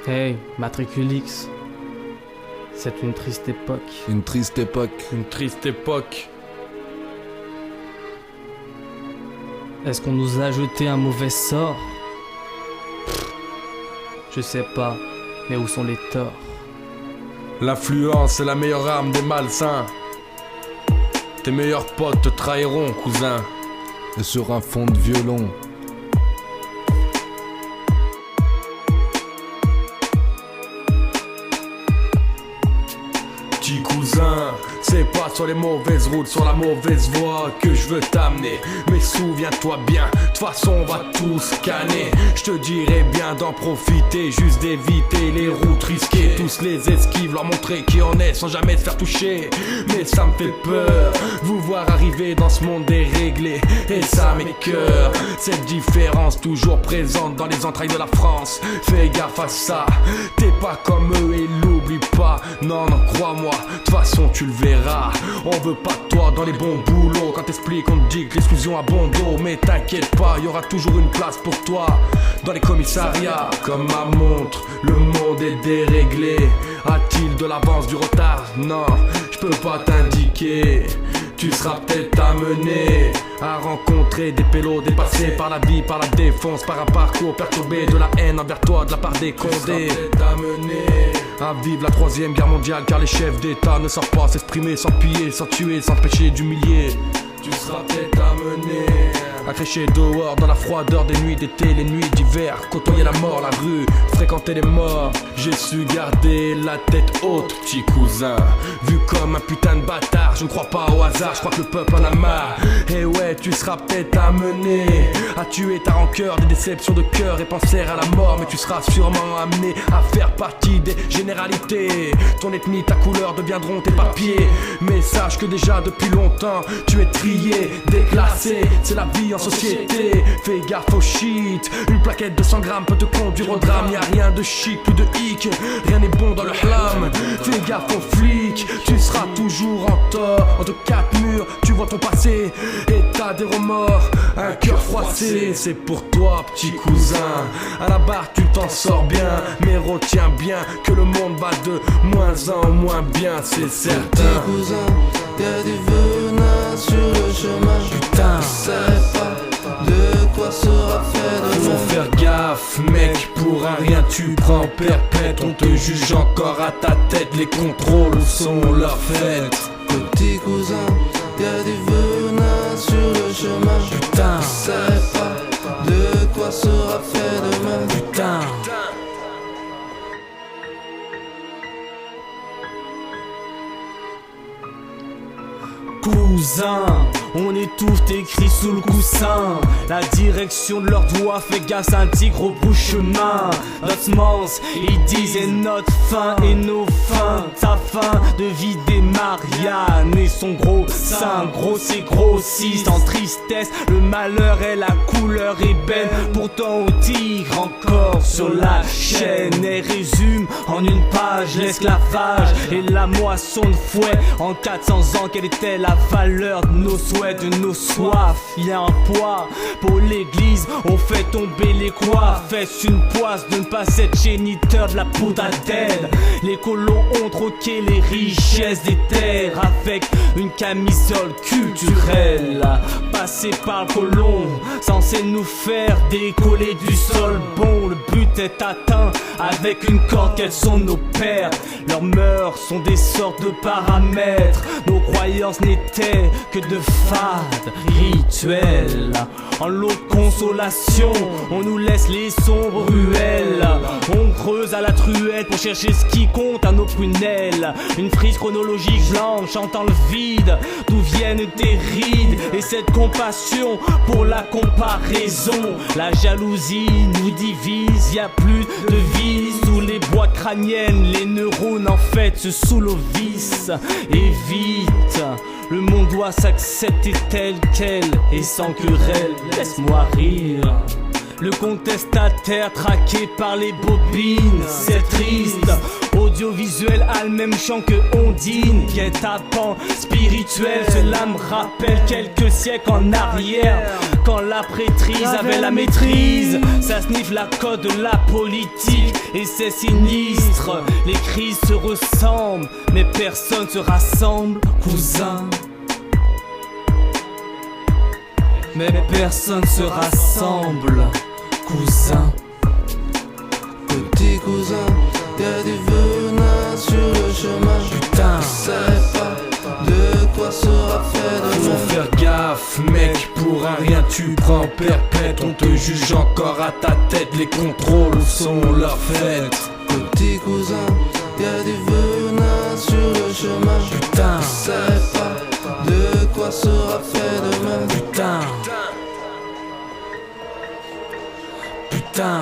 Hey, Matricule X. C'est une triste époque. Une triste époque. Une triste époque. Est-ce qu'on nous a jeté un mauvais sort? Je sais pas, mais où sont les torts? L'influence est la meilleure arme des malsains. Tes meilleurs potes te trahiront, cousin. Et sur un fond de violon. Petit cousin, c'est pas sur les mauvaises routes, sur la mauvaise voie que je veux t'amener. Mais souviens-toi bien, de toute façon on va tous canner. Je te dirais bien d'en profiter, juste d'éviter les routes risquées. Tous les esquives, leur montrer qui en est sans jamais se faire toucher. Mais ça me fait peur, vous voir arriver dans ce monde déréglé. Et ça m'écoeure, cette différence toujours présente dans les entrailles de la France. Fais gaffe à ça, t'es pas comme eux et l'oublie pas. Non, non, crois-moi, de toute façon tu le verras. On veut pas de toi dans les bons boulots. Quand t'expliques on te dit que l'exclusion a bon dos. Mais t'inquiète pas, y aura toujours une place pour toi dans les commissariats. Comme ma montre, le monde est déréglé. A-t-il de l'avance, du retard? Non, je peux pas t'indiquer. Tu seras peut-être amené à rencontrer des pélos dépassés par la vie, par la défonce, par un parcours perturbé de la haine envers toi de la part des Condés. Tu seras peut-être amené à vivre la 3e guerre mondiale, car les chefs d'État ne savent pas s'exprimer sans piller, sans tuer, sans pécher d'humilier. Tu seras peut-être amené à crécher dehors dans la froideur des nuits d'été, les nuits d'hiver, côtoyer la mort, la rue, fréquenter les morts. J'ai su garder la tête haute, petit cousin. Vu comme un putain de bâtard, je ne crois pas au hasard, je crois que le peuple en a marre. Et ouais, tu seras peut-être amené à tuer ta rancœur, des déceptions de cœur et penser à la mort. Mais tu seras sûrement amené à faire partie des généralités. Ton ethnie, ta couleur deviendront tes papiers. Mais sache que déjà depuis longtemps, tu es trié, déclassé. C'est la vie en société, fais gaffe au shit. Une plaquette de 100 grammes peut te conduire au drame. Y'a rien de chic, plus de hic, rien n'est bon dans le hlam. Fais gaffe aux flics, tu seras toujours en tort. Entre 4 murs, tu vois ton passé et t'as des remords, un cœur froissé. C'est pour toi, petit cousin. À la barre, tu t'en sors bien, mais retiens bien que le monde va de moins en moins bien, c'est certain. Petit cousin, y'a du venin sur le chemin. Putain, je sais pas de quoi sera fait demain. Faut faire gaffe, mec, pour un rien tu prends perpète. On te juge encore à ta tête, les contrôles sont leurs fêtes. Petit cousin, y'a du venin sur le chemin. putain, Je sais pas de quoi sera fait demain. putain. Cousin, on étouffe écrit sous le coussin. La direction de leurs doigts fait gaffe, un tigre au bout chemin. Notre mance, ils disaient notre fin et nos fins. Ta fin de vider Marianne et son gros sein. Gros et grossiste en tristesse, le malheur est la couleur ébène. Pourtant au tigre encore sur la chaîne. Et résume en une page l'esclavage et la moisson de fouet. En 400 ans, quelle était la valeur de nos souhaits, de nos soifs? Il y a un poids pour l'église, on fait tomber les coiffes. Fais une poisse de ne pas être géniteur de la poudre à tête. Les colons ont troqué les richesses des terres avec une camisole culturelle passée par le colon, censé nous faire décoller du sol. Bon, le but est atteint avec une corde, quels sont nos pères? Leurs mœurs sont des sortes de paramètres. Nos croyances n'étaient que de fades rituels. En lot de consolation, on nous laisse les sombres ruelles. On creuse à la truelle pour chercher ce qui compte à nos prunelles. Une frise chronologique blanche chantant le vide, d'où viennent tes rides et cette compassion pour la comparaison. La jalousie nous divise, y a plus de vis sous les boîtes crâniennes. Les neurones en fait se soulent au vice. Évite, le monde doit s'accepter tel quel et sans querelle. Laisse-moi rire. Le contestataire traqué par les bobines, c'est triste. Audiovisuel a le même chant que Ondine. Guet-apens spirituel, cela me rappelle quelques siècles en arrière, quand la prêtrise avait la maîtrise. Ça sniffe la code de la politique et c'est sinistre. Les crises se ressemblent mais personne se rassemble, cousin. Mais personne se rassemble, cousin. Petit cousin, y'a du venin sur le chemin. Putain, je sais pas de quoi sera fait demain. Faut faire gaffe mec, pour un rien tu prends perpète. On te juge encore à ta tête, les contrôles sont leur fête. Petit cousin, y'a du venin sur le chemin. putain, je sais pas de quoi sera fait demain. putain, putain.